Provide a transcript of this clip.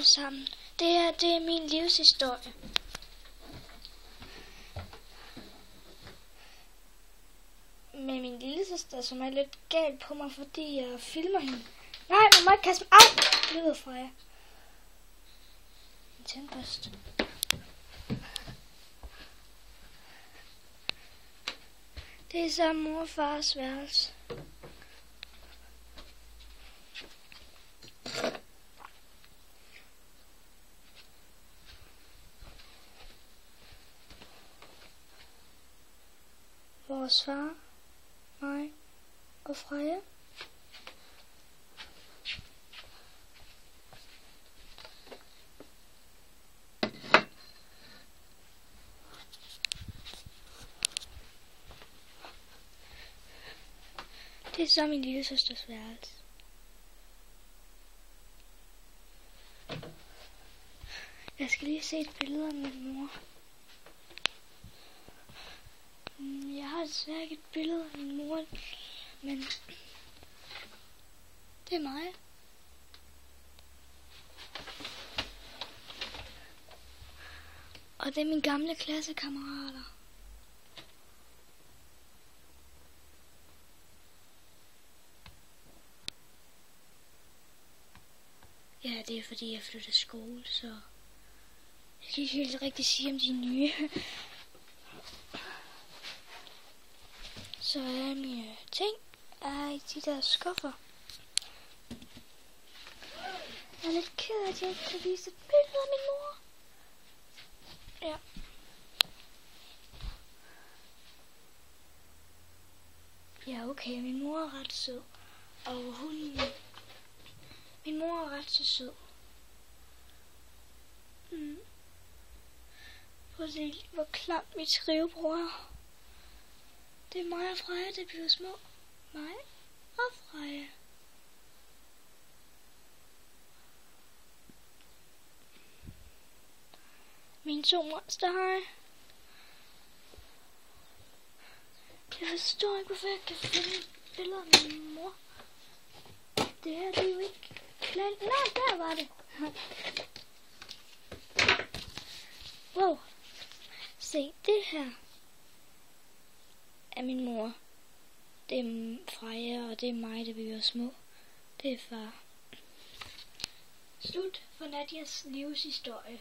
alle sammen. Det her, det er min livshistorie. Med min lillesøster, som er lidt galt på mig, fordi jeg filmer hende. Nej, man må ikke kaste mig. Au! Lyder fra jer. En tandbørste. Det er så mor og fars værelse. Vores far, mig og Freja. Det er så min lille søsters værelse. Jeg skal lige se et billede af min mor. Jeg har desværre ikke et billede af min mor, men det er mig. Og det er mine gamle klassekammerater. Ja, det er fordi jeg flyttede skole, så jeg kan ikke helt rigtig sige om de nye. Så er mine ting er i de der skuffer. Jeg er lidt ked af, at jeg ikke kan vise et billede af min mor. Ja. Ja, okay, min mor er ret sød. Og min mor er ret så sød. Prøv at se, hvor klamt mit skrivebord er. Det er mig og Freja, det bliver små. Mig og Freja. Mine 2 monsterhajer. Jeg forstår ikke, hvorfor jeg kan finde billeder af min mor. Det her, det er jo ikke klart. Nej, der var det. Wow. Se, det her er min mor. Det er Freja, og det er mig, der bliver små. Det er far. Slut for Nadias livshistorie.